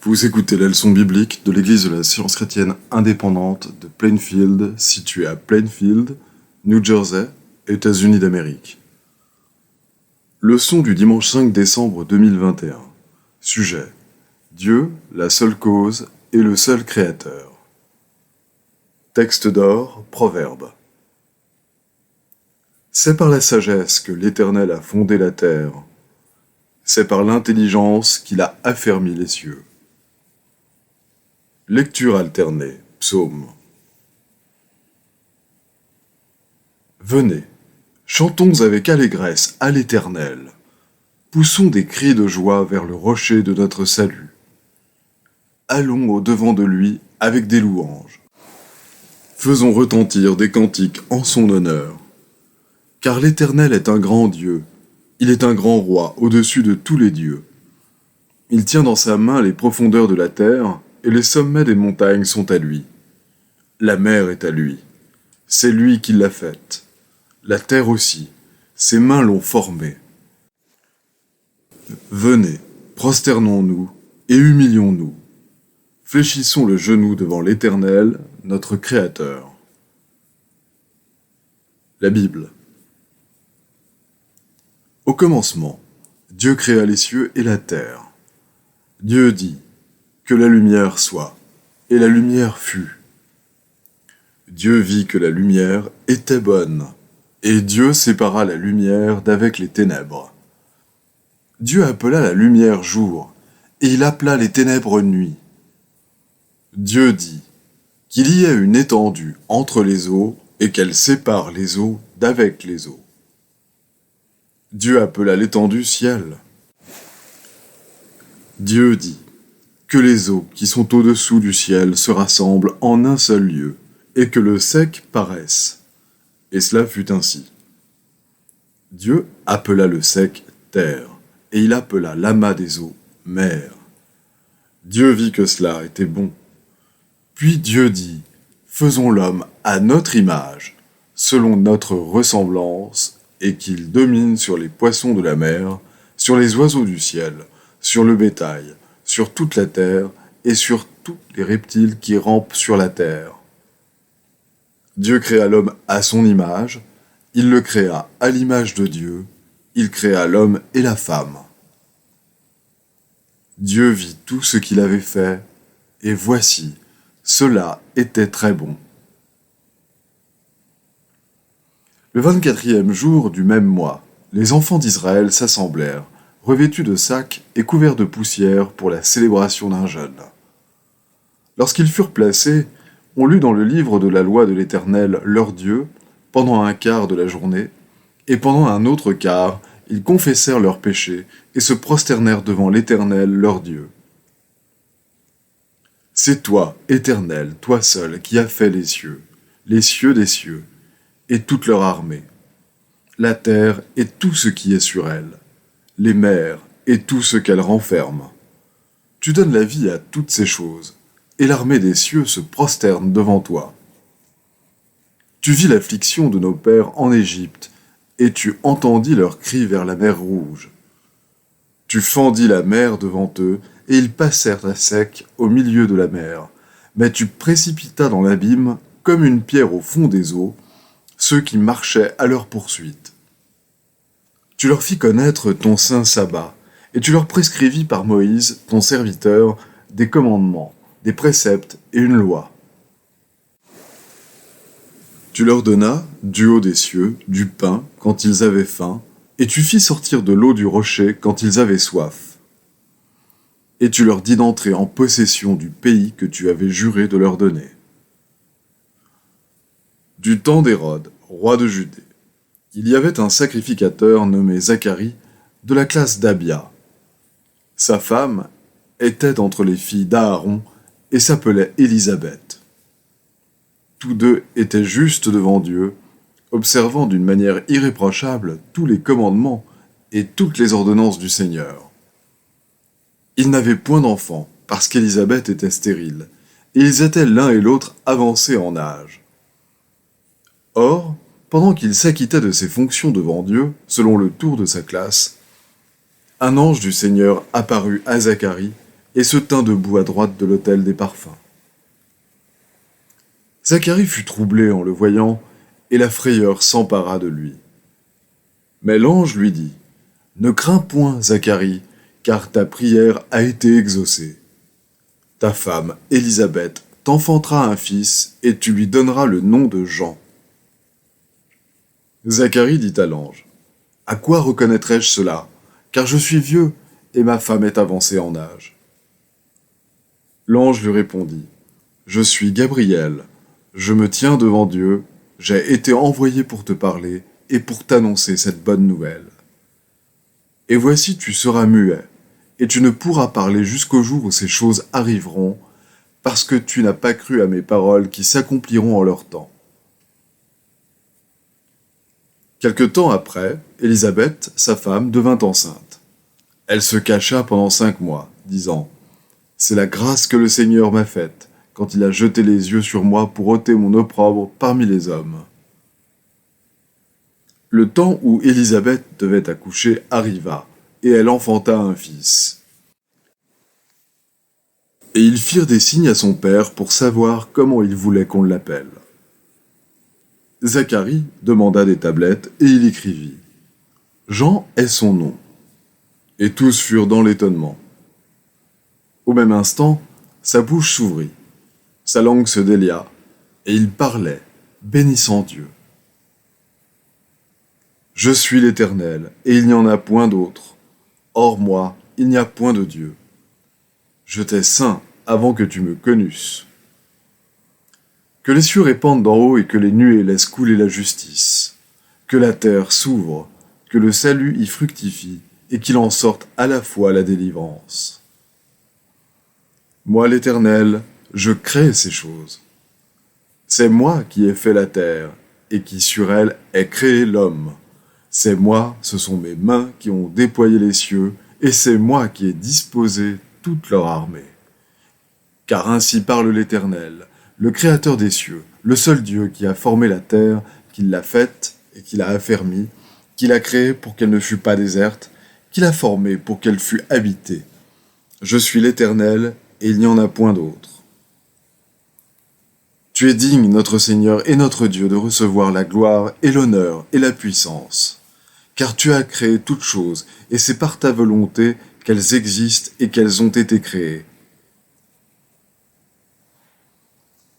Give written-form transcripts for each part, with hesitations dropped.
Vous écoutez la leçon biblique de l'Église de la Science chrétienne indépendante de Plainfield, située à Plainfield, New Jersey, États-Unis d'Amérique. Leçon du dimanche 5 décembre 2021. Sujet: Dieu, la seule cause et le seul créateur. Texte d'or, Proverbe. C'est par la sagesse que l'Éternel a fondé la terre. C'est par l'intelligence qu'il a affermi les cieux. Lecture alternée, psaume. Venez, chantons avec allégresse à l'Éternel. Poussons des cris de joie vers le rocher de notre salut. Allons au-devant de lui avec des louanges. Faisons retentir des cantiques en son honneur. Car l'Éternel est un grand Dieu, il est un grand roi au-dessus de tous les dieux. Il tient dans sa main les profondeurs de la terre, et les sommets des montagnes sont à lui. La mer est à lui, c'est lui qui l'a faite. La terre aussi, ses mains l'ont formée. Venez, prosternons-nous et humilions-nous. Fléchissons le genou devant l'Éternel, notre Créateur. La Bible. Au commencement, Dieu créa les cieux et la terre. Dieu dit: que la lumière soit, et la lumière fut. Dieu vit que la lumière était bonne, et Dieu sépara la lumière d'avec les ténèbres. Dieu appela la lumière jour, et il appela les ténèbres nuit. Dieu dit qu'il y ait une étendue entre les eaux, et qu'elle sépare les eaux d'avec les eaux. Dieu appela l'étendue ciel. Dieu dit que les eaux qui sont au-dessous du ciel se rassemblent en un seul lieu, et que le sec paraisse. Et cela fut ainsi. Dieu appela le sec terre, et il appela l'amas des eaux mer. Dieu vit que cela était bon. Puis Dieu dit: faisons l'homme à notre image, selon notre ressemblance, et qu'il domine sur les poissons de la mer, sur les oiseaux du ciel, sur le bétail, sur toute la terre et sur tous les reptiles qui rampent sur la terre. Dieu créa l'homme à son image, il le créa à l'image de Dieu, il créa l'homme et la femme. Dieu vit tout ce qu'il avait fait, et voici, cela était très bon. Le 24e jour du même mois, les enfants d'Israël s'assemblèrent, revêtus de sacs et couverts de poussière pour la célébration d'un jeûne. Lorsqu'ils furent placés, on lut dans le livre de la loi de l'Éternel leur Dieu, pendant un quart de la journée, et pendant un autre quart, ils confessèrent leurs péchés et se prosternèrent devant l'Éternel leur Dieu. C'est toi, Éternel, toi seul, qui as fait les cieux des cieux, et toute leur armée, la terre et tout ce qui est sur elle, les mers et tout ce qu'elles renferment. Tu donnes la vie à toutes ces choses, et l'armée des cieux se prosterne devant toi. Tu vis l'affliction de nos pères en Égypte, et tu entendis leurs cris vers la mer Rouge. Tu fendis la mer devant eux, et ils passèrent à sec au milieu de la mer. Mais tu précipitas dans l'abîme, comme une pierre au fond des eaux, ceux qui marchaient à leur poursuite. Tu leur fis connaître ton saint sabbat, et tu leur prescrivis par Moïse, ton serviteur, des commandements, des préceptes et une loi. Tu leur donnas, du haut des cieux, du pain quand ils avaient faim, et tu fis sortir de l'eau du rocher quand ils avaient soif. Et tu leur dis d'entrer en possession du pays que tu avais juré de leur donner. Du temps d'Hérode, roi de Judée, il y avait un sacrificateur nommé Zacharie, de la classe d'Abia. Sa femme était entre les filles d'Aaron et s'appelait Élisabeth. Tous deux étaient justes devant Dieu, observant d'une manière irréprochable tous les commandements et toutes les ordonnances du Seigneur. Ils n'avaient point d'enfants, parce qu'Élisabeth était stérile, et ils étaient l'un et l'autre avancés en âge. Or, pendant qu'il s'acquittait de ses fonctions devant Dieu, selon le tour de sa classe, un ange du Seigneur apparut à Zacharie et se tint debout à droite de l'autel des parfums. Zacharie fut troublé en le voyant, et la frayeur s'empara de lui. Mais l'ange lui dit, « Ne crains point, Zacharie, car ta prière a été exaucée. Ta femme, Élisabeth, t'enfantera un fils, et tu lui donneras le nom de Jean. » Zacharie dit à l'ange, « À quoi reconnaîtrai-je cela? Car je suis vieux, et ma femme est avancée en âge. » L'ange lui répondit, « Je suis Gabriel, je me tiens devant Dieu, j'ai été envoyé pour te parler et pour t'annoncer cette bonne nouvelle. Et voici tu seras muet, et tu ne pourras parler jusqu'au jour où ces choses arriveront, parce que tu n'as pas cru à mes paroles qui s'accompliront en leur temps. » Quelque temps après, Élisabeth, sa femme, devint enceinte. Elle se cacha pendant 5 mois, disant, « C'est la grâce que le Seigneur m'a faite, quand il a jeté les yeux sur moi pour ôter mon opprobre parmi les hommes. » Le temps où Élisabeth devait accoucher arriva, et elle enfanta un fils. Et ils firent des signes à son père pour savoir comment il voulait qu'on l'appelle. Zacharie demanda des tablettes, et il écrivit, « Jean est son nom. » Et tous furent dans l'étonnement. Au même instant, sa bouche s'ouvrit, sa langue se délia, et il parlait, bénissant Dieu. « Je suis l'Éternel, et il n'y en a point d'autre. Hors moi, il n'y a point de Dieu. Je t'ai saint avant que tu me connusses. Que les cieux répandent d'en haut et que les nuées laissent couler la justice. Que la terre s'ouvre, que le salut y fructifie, et qu'il en sorte à la fois la délivrance. Moi, l'Éternel, je crée ces choses. C'est moi qui ai fait la terre, et qui sur elle ai créé l'homme. C'est moi, ce sont mes mains qui ont déployé les cieux, et c'est moi qui ai disposé toute leur armée. Car ainsi parle l'Éternel, le Créateur des cieux, le seul Dieu qui a formé la terre, qui l'a faite et qui l'a affermie, qui l'a créée pour qu'elle ne fût pas déserte, qui l'a formée pour qu'elle fût habitée. Je suis l'Éternel, et il n'y en a point d'autre. Tu es digne, notre Seigneur et notre Dieu, de recevoir la gloire et l'honneur et la puissance. Car tu as créé toutes choses, et c'est par ta volonté qu'elles existent et qu'elles ont été créées.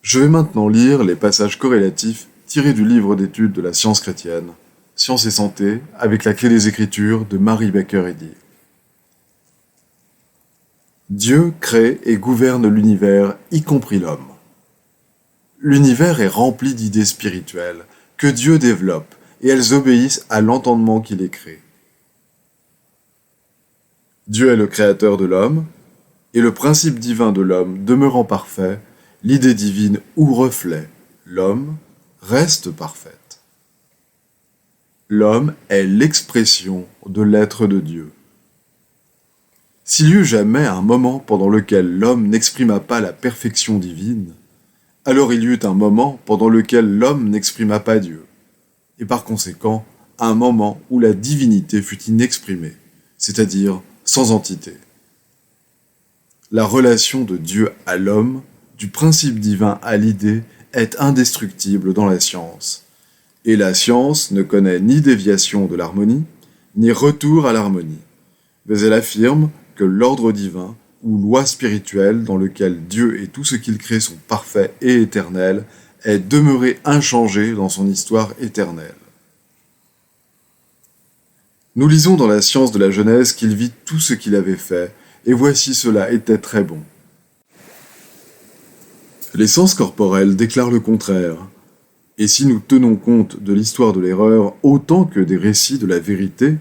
Je vais maintenant lire les passages corrélatifs tirés du livre d'études de la science chrétienne, Science et santé, avec la clé des Écritures de Mary Baker Eddy. Dieu crée et gouverne l'univers, y compris l'homme. L'univers est rempli d'idées spirituelles que Dieu développe, et elles obéissent à l'entendement qui les crée. Dieu est le créateur de l'homme, et le principe divin de l'homme demeurant parfait, l'idée divine ou reflet, l'homme, reste parfaite. L'homme est l'expression de l'être de Dieu. S'il y eut jamais un moment pendant lequel l'homme n'exprima pas la perfection divine, alors il y eut un moment pendant lequel l'homme n'exprima pas Dieu, et par conséquent, un moment où la divinité fut inexprimée, c'est-à-dire sans entité. La relation de Dieu à l'homme, du principe divin à l'idée, est indestructible dans la science. Et la science ne connaît ni déviation de l'harmonie, ni retour à l'harmonie. Mais elle affirme que l'ordre divin, ou loi spirituelle dans lequel Dieu et tout ce qu'il crée sont parfaits et éternels, est demeuré inchangé dans son histoire éternelle. Nous lisons dans la science de la Genèse qu'il vit tout ce qu'il avait fait, et voici cela était très bon. Les sens corporels déclarent le contraire, et si nous tenons compte de l'histoire de l'erreur autant que des récits de la vérité,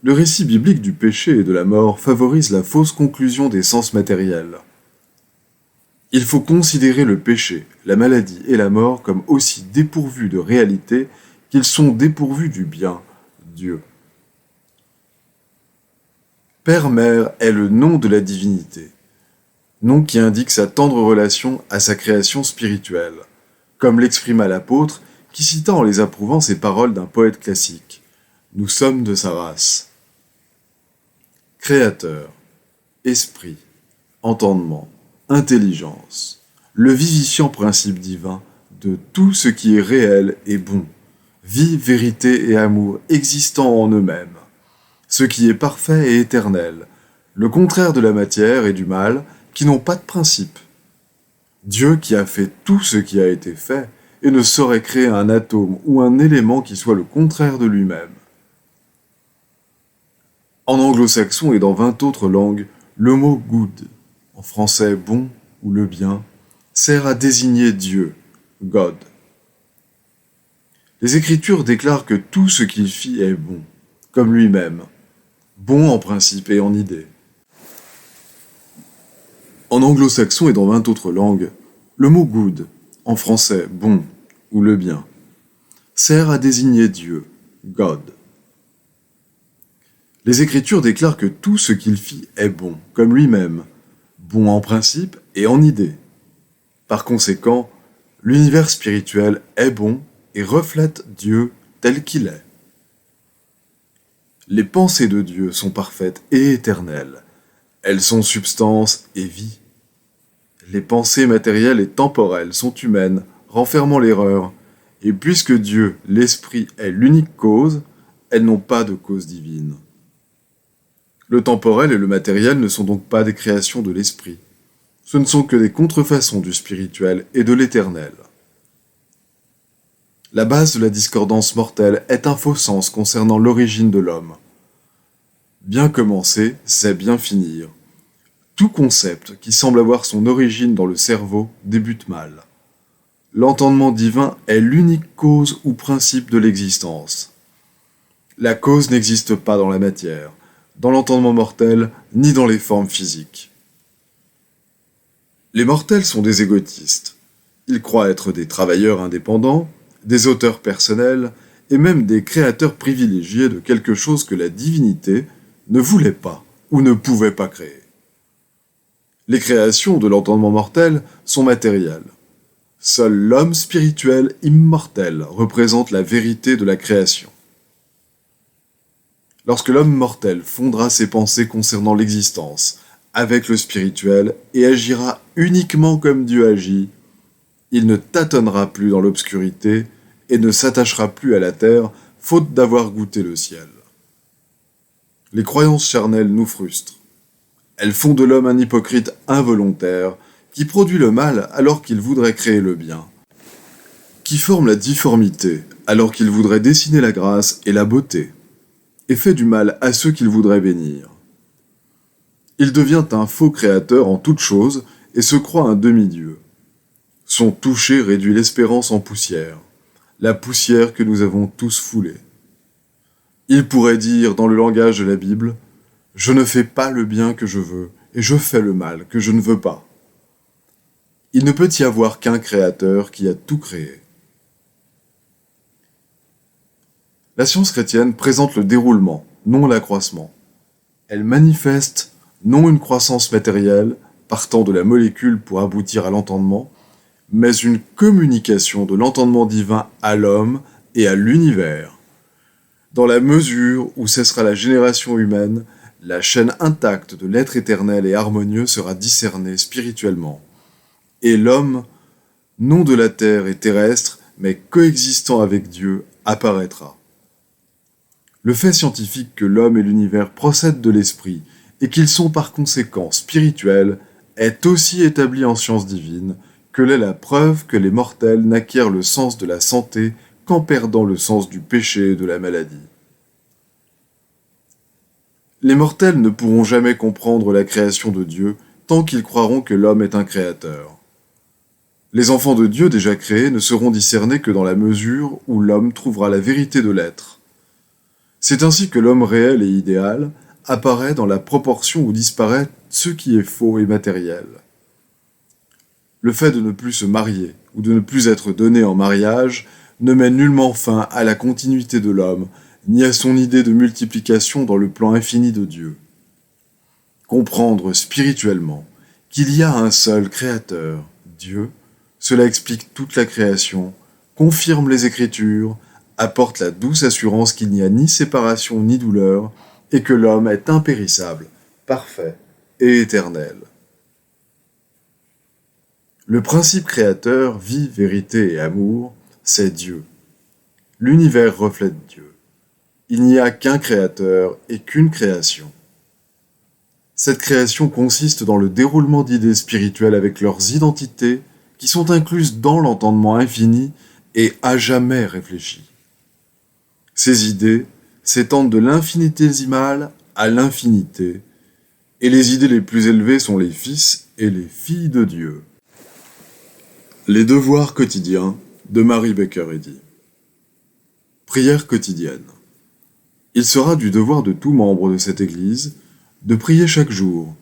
le récit biblique du péché et de la mort favorise la fausse conclusion des sens matériels. Il faut considérer le péché, la maladie et la mort comme aussi dépourvus de réalité qu'ils sont dépourvus du bien, Dieu. Père-Mère est le nom de la divinité, nom qui indique sa tendre relation à sa création spirituelle, comme l'exprima l'apôtre qui cita en les approuvant ces paroles d'un poète classique. Nous sommes de sa race. Créateur, esprit, entendement, intelligence, le vivifiant principe divin de tout ce qui est réel et bon, vie, vérité et amour existant en eux-mêmes, ce qui est parfait et éternel, le contraire de la matière et du mal qui n'ont pas de principe. Dieu qui a fait tout ce qui a été fait et ne saurait créer un atome ou un élément qui soit le contraire de lui-même. En anglo-saxon et dans 20 autres langues, le mot good, en français bon ou le bien, sert à désigner Dieu, God. Les Écritures déclarent que tout ce qu'il fit est bon, comme lui-même, bon en principe et en idée. En anglo-saxon et dans 20 autres langues, le mot good, en français bon ou le bien, sert à désigner Dieu, God. Les Écritures déclarent que tout ce qu'il fit est bon, comme lui-même, bon en principe et en idée. Par conséquent, l'univers spirituel est bon et reflète Dieu tel qu'il est. Les pensées de Dieu sont parfaites et éternelles. Elles sont substance et vie. Les pensées matérielles et temporelles sont humaines, renfermant l'erreur, et puisque Dieu, l'Esprit, est l'unique cause, elles n'ont pas de cause divine. Le temporel et le matériel ne sont donc pas des créations de l'Esprit. Ce ne sont que des contrefaçons du spirituel et de l'éternel. La base de la discordance mortelle est un faux sens concernant l'origine de l'homme. Bien commencer, c'est bien finir. Tout concept qui semble avoir son origine dans le cerveau débute mal. L'entendement divin est l'unique cause ou principe de l'existence. La cause n'existe pas dans la matière, dans l'entendement mortel, ni dans les formes physiques. Les mortels sont des égotistes. Ils croient être des travailleurs indépendants, des auteurs personnels, et même des créateurs privilégiés de quelque chose que la divinité ne voulait pas ou ne pouvait pas créer. Les créations de l'entendement mortel sont matérielles. Seul l'homme spirituel immortel représente la vérité de la création. Lorsque l'homme mortel fondera ses pensées concernant l'existence avec le spirituel et agira uniquement comme Dieu agit, il ne tâtonnera plus dans l'obscurité et ne s'attachera plus à la terre faute d'avoir goûté le ciel. Les croyances charnelles nous frustrent. Elles font de l'homme un hypocrite involontaire qui produit le mal alors qu'il voudrait créer le bien, qui forme la difformité alors qu'il voudrait dessiner la grâce et la beauté, et fait du mal à ceux qu'il voudrait bénir. Il devient un faux créateur en toutes choses et se croit un demi-dieu. Son toucher réduit l'espérance en poussière, la poussière que nous avons tous foulée. Il pourrait dire dans le langage de la Bible « Je ne fais pas le bien que je veux, et je fais le mal que je ne veux pas ». Il ne peut y avoir qu'un créateur qui a tout créé. La science chrétienne présente le déroulement, non l'accroissement. Elle manifeste non une croissance matérielle, partant de la molécule pour aboutir à l'entendement, mais une communication de l'entendement divin à l'homme et à l'univers. Dans la mesure où cessera la génération humaine, la chaîne intacte de l'être éternel et harmonieux sera discernée spirituellement. Et l'homme, non de la terre et terrestre, mais coexistant avec Dieu, apparaîtra. Le fait scientifique que l'homme et l'univers procèdent de l'esprit et qu'ils sont par conséquent spirituels est aussi établi en science divine que l'est la preuve que les mortels n'acquièrent le sens de la santé qu'en perdant le sens du péché et de la maladie. Les mortels ne pourront jamais comprendre la création de Dieu tant qu'ils croiront que l'homme est un créateur. Les enfants de Dieu déjà créés ne seront discernés que dans la mesure où l'homme trouvera la vérité de l'être. C'est ainsi que l'homme réel et idéal apparaît dans la proportion où disparaît ce qui est faux et matériel. Le fait de ne plus se marier ou de ne plus être donné en mariage ne met nullement fin à la continuité de l'homme, ni à son idée de multiplication dans le plan infini de Dieu. Comprendre spirituellement qu'il y a un seul Créateur, Dieu, cela explique toute la création, confirme les Écritures, apporte la douce assurance qu'il n'y a ni séparation ni douleur, et que l'homme est impérissable, parfait et éternel. Le principe créateur, vie, vérité et amour, c'est Dieu. L'univers reflète Dieu. Il n'y a qu'un créateur et qu'une création. Cette création consiste dans le déroulement d'idées spirituelles avec leurs identités qui sont incluses dans l'entendement infini et à jamais réfléchi. Ces idées s'étendent de l'infinitésimal à l'infinité, et les idées les plus élevées sont les fils et les filles de Dieu. Les devoirs quotidiens de Mary Baker Eddy. Prière quotidienne. Il sera du devoir de tout membre de cette Église de prier chaque jour,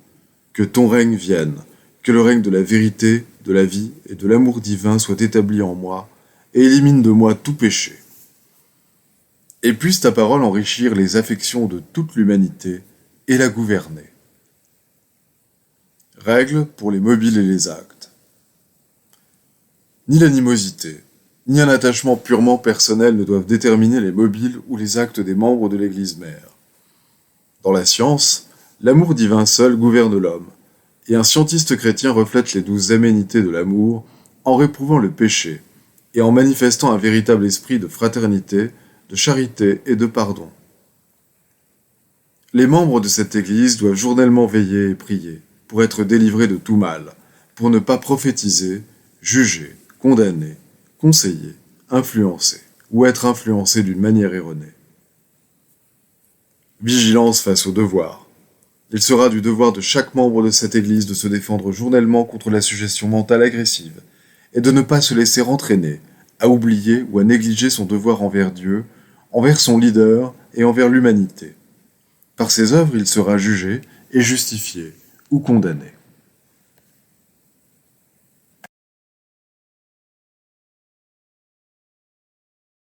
que ton règne vienne, que le règne de la vérité, de la vie et de l'amour divin soit établi en moi, et élimine de moi tout péché. Et puisse ta parole enrichir les affections de toute l'humanité et la gouverner. Règles pour les mobiles et les actes. Ni l'animosité, ni un attachement purement personnel ne doivent déterminer les mobiles ou les actes des membres de l'Église mère. Dans la science, l'amour divin seul gouverne l'homme, et un scientiste chrétien reflète les 12 aménités de l'amour en réprouvant le péché et en manifestant un véritable esprit de fraternité, de charité et de pardon. Les membres de cette Église doivent journellement veiller et prier pour être délivrés de tout mal, pour ne pas prophétiser, juger, condamner, conseiller, influencer ou être influencé d'une manière erronée. Vigilance face aux devoirs. Il sera du devoir de chaque membre de cette Église de se défendre journellement contre la suggestion mentale agressive et de ne pas se laisser entraîner à oublier ou à négliger son devoir envers Dieu, envers son leader et envers l'humanité. Par ses œuvres, il sera jugé et justifié ou condamné.